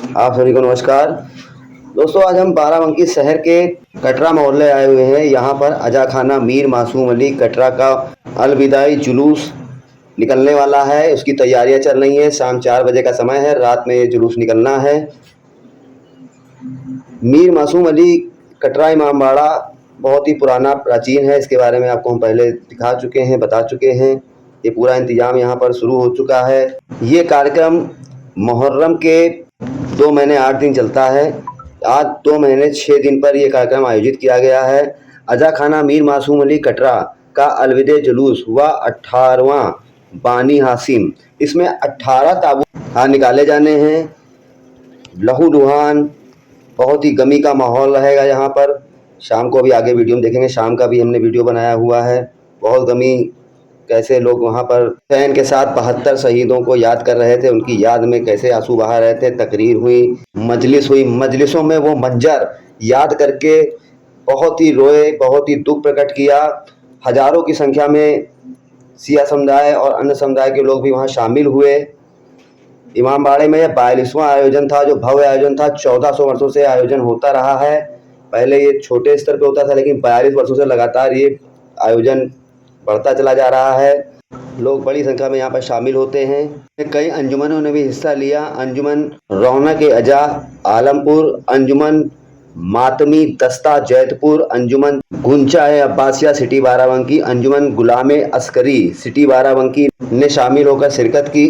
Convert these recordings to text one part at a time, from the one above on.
आप सभी को नमस्कार। दोस्तों, आज हम बाराबंकी शहर के कटरा मोहल्ले आए हुए हैं। यहाँ पर अजा खाना मीर मासूम अली कटरा का अलविदाई जुलूस निकलने वाला है। उसकी तैयारियां चल रही हैं। शाम 4 बजे का समय है। रात में ये जुलूस निकलना है। मीर मासूम अली कटरा इमामबाड़ा बहुत ही पुराना प्राचीन है। इसके बारे में आपको हम पहले दिखा चुके हैं, बता चुके हैं। ये पूरा इंतजाम यहाँ पर शुरू हो चुका है। ये कार्यक्रम मुहर्रम के 2 महीने 8 दिन चलता है। आज 2 महीने 6 दिन पर यह कार्यक्रम आयोजित किया गया है। अजा खाना मीर मासूम अली कटरा का अलविदा जुलूस हुआ 18वां बानी हासिम। इसमें 18 ताबूत निकाले जाने हैं। लहू लुहान, बहुत ही गमी का माहौल रहेगा यहाँ पर। शाम को भी आगे वीडियो में देखेंगे। शाम का भी हमने वीडियो बनाया हुआ है। बहुत गमी, कैसे लोग वहाँ पर फैन के साथ 72 शहीदों को याद कर रहे थे। उनकी याद में कैसे आंसू बहा रहे थे। तकरीर हुई, मजलिस हुई। मजलिसों में वो मंजर याद करके बहुत ही रोए, बहुत ही दुख प्रकट किया। हजारों की संख्या में सिया समुदाय और अन्य समुदाय के लोग भी वहाँ शामिल हुए। इमामबाड़े में यह 42वां आयोजन था, जो भव्य आयोजन था। 1400 वर्षों से आयोजन होता रहा है। पहले ये छोटे स्तर पे होता था, लेकिन 42 वर्षों से लगातार ये आयोजन बढ़ता चला जा रहा है। लोग बड़ी संख्या में यहाँ पर शामिल होते हैं। कई अंजुमनों ने भी हिस्सा लिया। अंजुमन रौनक अजा आलमपुर, अंजुमन मातमी दस्ता जैतपुर, अंजुमन गुंचा अब्बासिया सिटी बाराबंकी, अंजुमन गुलाम अस्करी सिटी बाराबंकी ने शामिल होकर शिरकत की।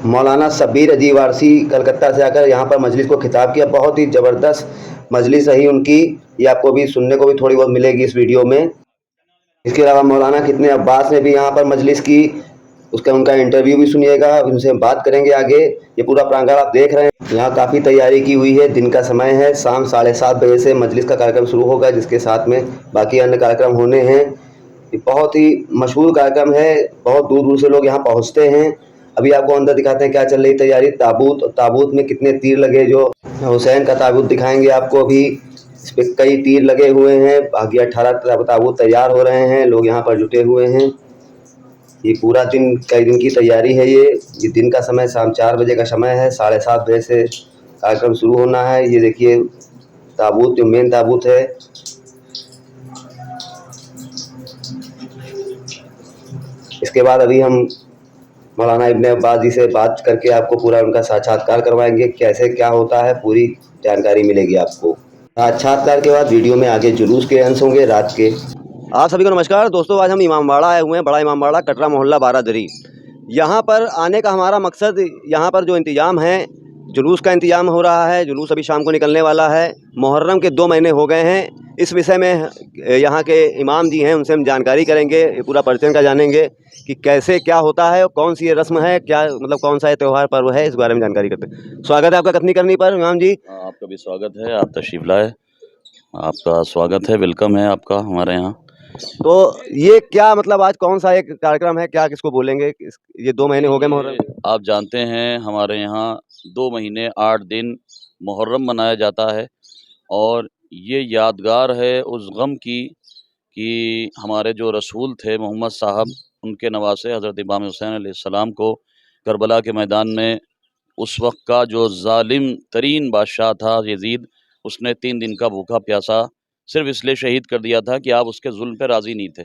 मौलाना शब्बीर अजी वारसी कलकत्ता से आकर यहाँ पर मजलिस को खिताब किया। बहुत ही ज़बरदस्त मजलिस रही उनकी। ये आपको भी सुनने को भी थोड़ी बहुत मिलेगी इस वीडियो में। इसके अलावा मौलाना कितने अब्बास ने भी यहाँ पर मजलिस की। उनका इंटरव्यू भी सुनिएगा। उनसे हम बात करेंगे आगे। ये पूरा प्रांगण आप देख रहे हैं। यहाँ काफ़ी तैयारी की हुई है। दिन का समय है। शाम 7:30 बजे से मजलिस का कार्यक्रम शुरू होगा, जिसके साथ में बाकी अन्य कार्यक्रम होने हैं। ये बहुत ही मशहूर कार्यक्रम है। बहुत दूर दूर से लोग यहाँ पहुँचते हैं। अभी आपको अंदर दिखाते हैं क्या चल रही तैयारी। ताबूत में कितने तीर लगे, जो हुसैन का ताबूत दिखाएंगे आपको अभी। इस पे कई तीर लगे हुए हैं। बाकी 18 ताबूत तैयार हो रहे हैं। लोग यहाँ पर जुटे हुए हैं। ये पूरा दिन, कई दिन की तैयारी है। ये दिन का समय शाम 4 बजे का समय है। 7:30 बजे से कार्यक्रम शुरू होना है। ये देखिए ताबूत, जो मेन ताबूत है। इसके बाद अभी हम मौलाना इब्ने अब्बास जी से बात करके आपको पूरा उनका साक्षात्कार करवाएंगे। कैसे क्या होता है, पूरी जानकारी मिलेगी आपको। साक्षात्कार के बाद वीडियो में आगे जुलूस के अंश होंगे रात के। आप सभी को नमस्कार। दोस्तों, आज हम इमामबाड़ा आए हुए हैं। बड़ा इमामबाड़ा, कटरा मोहल्ला बारादरी। यहाँ पर आने का हमारा मकसद, यहाँ पर जो इंतज़ाम है, जुलूस का इंतज़ाम हो रहा है। जुलूस अभी शाम को निकलने वाला है। मुहर्रम के 2 महीने हो गए हैं। इस विषय में यहाँ के इमाम जी हैं, उनसे हम जानकारी करेंगे। ये पूरा परिचय का जानेंगे कि कैसे क्या होता है और कौन सी ये रस्म है, क्या मतलब कौन सा ये त्यौहार पर्व है, इस बारे में जानकारी करते हैं। स्वागत है आपका कथनी करनी पर इमाम जी। आपका भी स्वागत है। आप तशरीफ लाए, आपका स्वागत है, वेलकम है आपका हमारे यहाँ। तो ये क्या मतलब आज कौन सा एक कार्यक्रम है, क्या किसको बोलेंगे? ये 2 महीने हो गए मुहर्रम। आप जानते हैं हमारे यहाँ 2 महीने 8 दिन मुहर्रम मनाया जाता है, और ये यादगार है उस गम की कि हमारे जो रसूल थे मोहम्मद साहब, उनके नवासे हज़रत इमाम हुसैन अलैहिस्सलाम को करबला के मैदान में उस वक्त का जो जालिम तरीन बादशाह था यजीद, उसने 3 दिन का भूखा प्यासा सिर्फ इसलिए शहीद कर दिया था कि आप उसके जुल्म पे राज़ी नहीं थे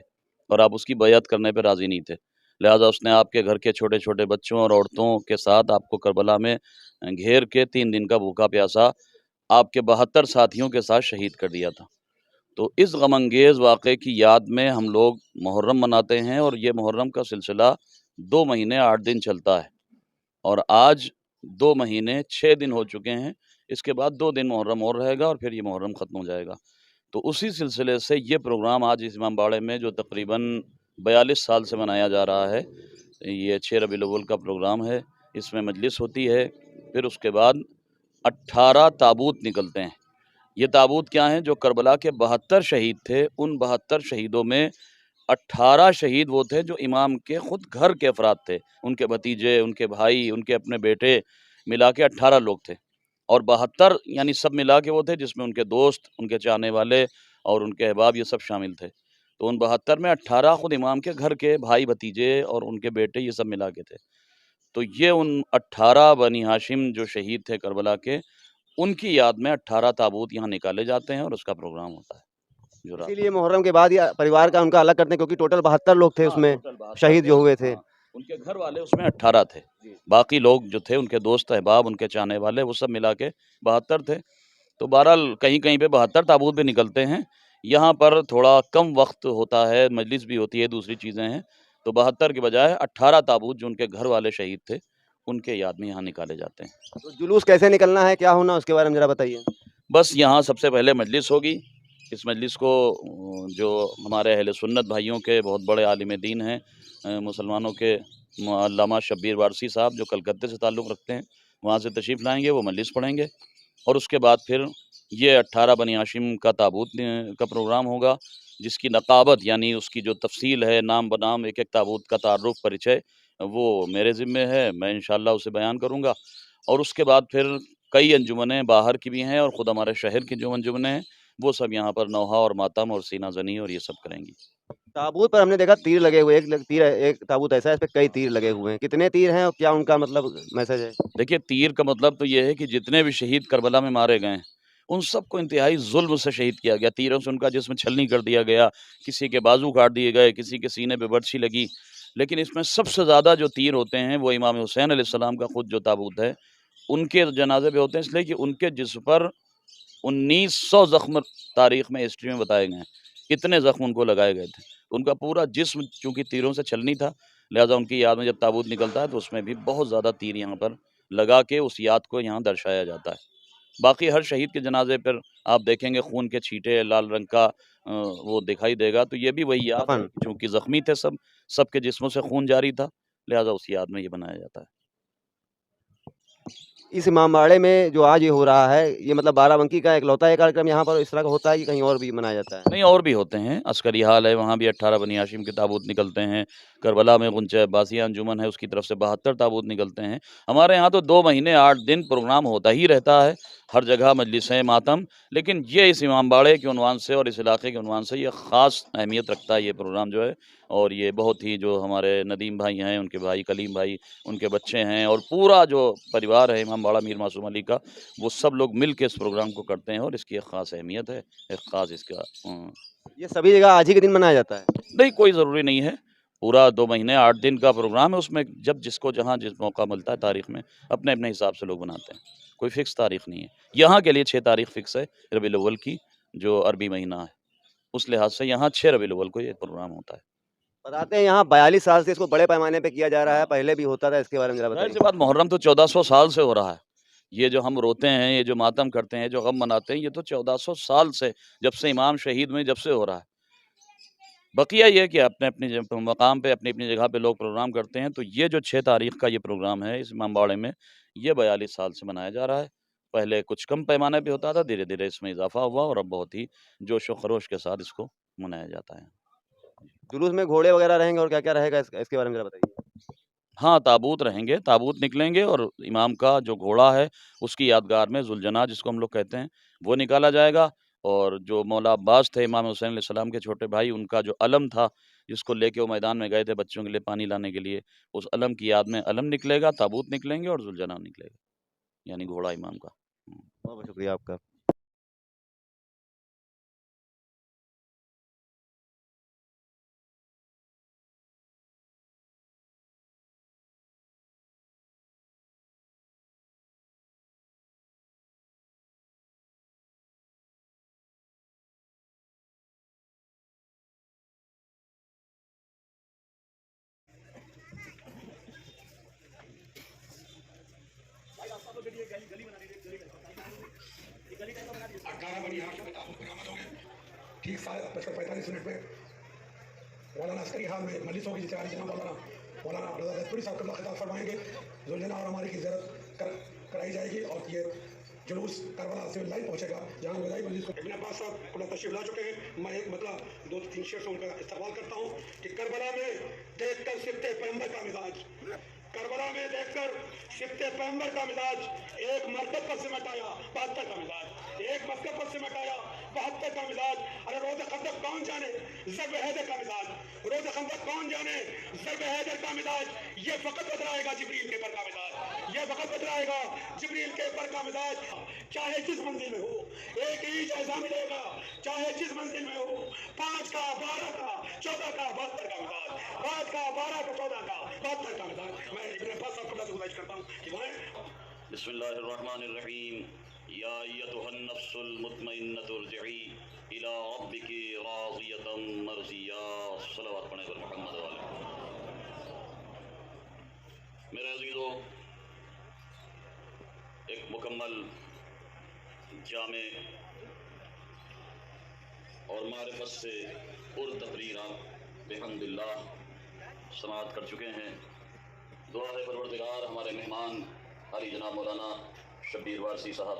और आप उसकी बैअत करने पे राज़ी नहीं थे। लिहाजा उसने आपके घर के छोटे छोटे बच्चों और औरतों के साथ आपको करबला में घेर के 3 दिन का भूखा प्यासा आपके 72 साथियों के साथ शहीद कर दिया था। तो इस गमंगेज़ वाक़े की याद में हम लोग मुहर्रम मनाते हैं, और ये मुहर्रम का सिलसिला 2 महीने 8 दिन चलता है, और आज 2 महीने 6 दिन हो चुके हैं। इसके बाद 2 दिन मुहर्रम और रहेगा और फिर ये मुहर्रम ख़त्म हो जाएगा। तो उसी सिलसिले से ये प्रोग्राम आज इस इमामबाड़े में, जो तकरीबन 42 साल से मनाया जा रहा है, ये 6 रबीउल अव्वल का प्रोग्राम है। इसमें मजलिस होती है, फिर उसके बाद 18 ताबूत निकलते हैं। ये ताबूत क्या हैं? जो करबला के 72 शहीद थे, उन 72 शहीदों में 18 शहीद वो थे जो इमाम के ख़ुद घर के अफराद थे। उनके भतीजे, उनके भाई, उनके अपने बेटे, मिला के 18 लोग थे। और 72 यानी सब मिला के वो थे, जिसमें उनके दोस्त, उनके चाहने वाले और उनके अहबाब, ये सब शामिल थे। तो उन 72 में 18 ख़ुद इमाम के घर के भाई, भतीजे और उनके बेटे, ये सब मिला के थे। तो ये उन 18 बनी हाशिम जो शहीद थे करबला के, उनकी याद में 18 ताबूत यहाँ निकाले जाते हैं और उसका प्रोग्राम होता है जो रात इसीलिए मुहर्रम के बाद या परिवार का उनका अलग करते हैं, क्योंकि टोटल 72 लोग थे हाँ, उसमें टोटल 72 शहीद थे। जो हुए थे। हाँ, उनके घर वाले उसमें 18 थे। बाकी लोग जो थे उनके दोस्त अहबाब, उनके चाहने वाले, वो सब मिला के 72 थे। तो बहरहाल कहीं-कहीं पे 72 ताबूत भी निकलते हैं। यहाँ पर थोड़ा कम वक़्त होता है, मजलिस भी होती है, दूसरी चीज़ें हैं। तो 72 के बजाय 18 ताबूत जो उनके घर वाले शहीद थे, उनके याद में यहाँ निकाले जाते हैं। तो जुलूस कैसे निकलना है, क्या होना उसके बारे में ज़रा बताइए? बस यहाँ सबसे पहले मजलिस होगी। इस मजलिस को जो हमारे अहले सुन्नत भाइयों के बहुत बड़े आलिम दीन हैं, मुसलमानों के अल्लामा शब्बीर वारसी साहब जो कलकत्ते से ताल्लुक़ रखते हैं, वहाँ से तशरीफ़ लाएँगे, वो मजलिस पढ़ेंगे और उसके बाद फिर ये 18 बनी हाशिम का ताबूत का प्रोग्राम होगा, जिसकी नक़ाबत यानी उसकी जो तफ़सील है, नाम बनाम एक-एक ताबूत का तारुफ़, परिचय, वो मेरे ज़िम्मे है। मैं इंशाअल्लाह उसे बयान करूँगा और उसके बाद फिर कई अंजुमनें बाहर की भी हैं और ख़ुद हमारे शहर की जो अंजुमनें हैं, वो सब यहाँ पर नौहा और मातम और सीना ज़नी और ये सब करेंगी। ताबूत पर हमने देखा तीर लगे हुए, एक ताबूत ऐसा है, इस पे कई तीर लगे हुए हैं। कितने तीर हैं और क्या उनका मतलब मैसेज है? देखिए, तीर का मतलब तो ये है कि जितने भी शहीद करबला में मारे गए हैं, उन सबको इंतहाई ज़ुल्म से शहीद किया गया। तीरों से उनका जिस्म छलनी कर दिया गया, किसी के बाजू काट दिए गए, किसी के सीने पे बर्छी लगी। लेकिन इसमें सबसे ज़्यादा जो तीर होते हैं, वो इमाम हुसैन अलैहिस्सलाम का खुद जो ताबूत है, उनके जनाज़े पे होते हैं, इसलिए कि उनके जिस्म पर 1900 ज़ख्म तारीख़ में, हिस्ट्री में बताए गए हैं। इतने ज़ख्म उनको लगाए गए थे। उनका पूरा जिस्म चूँकि तीरों से छलनी था, लिहाज़ा उनकी याद में जब ताबूत निकलता है, तो उसमें भी बहुत ज़्यादा तीर यहाँ पर लगा के उस याद को यहाँ दर्शाया जाता है। बाकी हर शहीद के जनाज़े पर आप देखेंगे खून के छींटे, लाल रंग का वो दिखाई देगा, तो ये भी वही याद है, कफ़न। चूँकि ज़ख्मी थे सब, सबके जिस्मों से खून जारी था, लिहाज़ा उस याद में ये बनाया जाता है। इस इमामबाड़े में जो आज ये हो रहा है, ये मतलब बाराबंकी का इकलौता ये कार्यक्रम यहाँ पर इस तरह का होता है कि कहीं और भी मनाया जाता है? नहीं, और भी होते हैं। अस्करी हाल है, वहाँ भी 18 बनी हाशिम के ताबूत निकलते हैं। करबला में गुंचे अब्बासिया अंजुमन है, उसकी तरफ से 72 ताबूत निकलते हैं। हमारे यहाँ तो 2 महीने 8 दिन प्रोग्राम होता ही रहता है। हर जगह मजलिसें, मातम। लेकिन ये इस इमामबाड़े के उन्वान से और इस इलाके के उन्वान से ये ख़ास अहमियत रखता है ये प्रोग्राम जो है। और ये बहुत ही जो हमारे नदीम भाई हैं, उनके भाई कलीम भाई, उनके बच्चे हैं और पूरा जो परिवार है इमामबाड़ा मीर मासूम अली का, वो सब लोग मिल के इस प्रोग्राम को करते हैं और इसकी एक ख़ास अहमियत है। एक ख़ास इसका ये सभी जगह आज ही के दिन मनाया जाता है? नहीं, कोई ज़रूरी नहीं है। पूरा 2 महीने 8 दिन का प्रोग्राम है, उसमें जब जिसको जहाँ जिस मौका मिलता है तारीख़ में, अपने-अपने हिसाब से लोग मनाते हैं। कोई फ़िक्स तारीख़ नहीं है। यहाँ के लिए 6 तारीख़ फ़िक्स है रबीउल अव्वल की, जो अरबी महीना है। उस लिहाज़ से यहाँ 6 रबीउल अव्वल को ये प्रोग्राम होता है। बताते हैं यहाँ 42 साल से इसको बड़े पैमाने पे किया जा रहा है, पहले भी होता था, इसके बारे में ज़रा बताइए? ज़ाहिर-सी बात, मुहर्रम तो 1400 साल से हो रहा है। ये जो हम रोते हैं, ये जो मातम करते हैं, जो गम मनाते हैं, ये तो 1400 साल से, जब से इमाम शहीद हुए, जब से हो रहा है। बकिया ये है कि अपने-अपने मकाम पे, अपनी-अपनी जगह पे लोग प्रोग्राम करते हैं, तो ये जो 6 तारीख़ का ये प्रोग्राम है इस इमामबाड़े में, ये 42 साल से मनाया जा रहा है। पहले कुछ कम पैमाने पे होता था, धीरे-धीरे इसमें इज़ाफ़ा हुआ और अब बहुत ही जोश व ख़रोश के साथ इसको मनाया जाता है। जुलूस में घोड़े वगैरह रहेंगे और क्या-क्या रहेगा इसके बारे में ज़रा बताइए? हाँ, ताबूत रहेंगे, ताबूत निकलेंगे और इमाम का जो घोड़ा है, उसकी यादगार में ज़ुलजना जिसको हम लोग कहते हैं, वो निकाला जाएगा और जो मौला अब्बास थे इमाम हुसैन अलैहिस्सलाम के छोटे भाई, उनका जो अलम था, जिसको लेके वो मैदान में गए थे बच्चों के लिए पानी लाने के लिए, उस अलम की याद में अलम निकलेगा, ताबूत निकलेंगे और ज़ुलजना निकलेगा, यानी घोड़ा इमाम का। बहुत-बहुत शुक्रिया आपका। ठीक 7:45 पे मौलाना अस्करी हाल में मजलिस होगी, जिसे जनाब मौलाना रज़ा जैतपुरी साहब कबला खिताब फरमाएंगे। ज़ुलजना और हमारी की ज़ियारत कराई जाएगी और ये जुलूस करबला से लाइव पहुँचेगा, जहाँ विदाई मजलिस को इब्न अब्बास साहब खुला तशरीफ ला चुके हैं। मैं एक मतलब 2-3 शेर से उनका इस्तेमाल करता हूँ कि करबला में देखकर सिफ्ते पैगंबर का मिजाज, करबला में देखकर सिफ्ते पैगंबर का मिजाज, एक मरकब पर सिमट आया 72 का मिजाज, एक मरकब पर सिमट आया 72 का मिजाज। अरे रोज़ खंदक कौन जाने ज़र्ब हैदर का मिजाज, रोज़ खंदक कौन जाने ज़र्ब हैदर का मिजाज, ये फ़कत बतलाएगा जिब्रील के पर का मिजाज। ये वक्त बदलाएगा जिब्रील के ऊपर का मिजाज। चाहे जिस मंजिल में हो एक ही जैसा मिलेगा, चाहे जिस मंजिल में हो। 5 का 12 का 14 का 72 का मिजाज, 5 का 12 का 14 का 72 का मिजाज। मैं इब्ने अब्बास साहब से गुजारिश करता हूँ कि वह बिस्मिल्लाहिर्रहमानिर्रहीम। या अय्युहन नफ्सुल मुतमइन्नतु इरजिई इला रब्बिकी राज़ियतम मर्ज़िया। सल्लल्लाहु अलैहि मुहम्मद व अलैहि। मेरे अज़ीज़ों, एक मुकम्मल जामे और मारिफत से पुरतक़रीरा बिहम्दिल्लाह समाअत कर चुके हैं। दुआ है परवरदिगार हमारे मेहमान हाली जनाब मौलाना शब्बीर वारसी साहब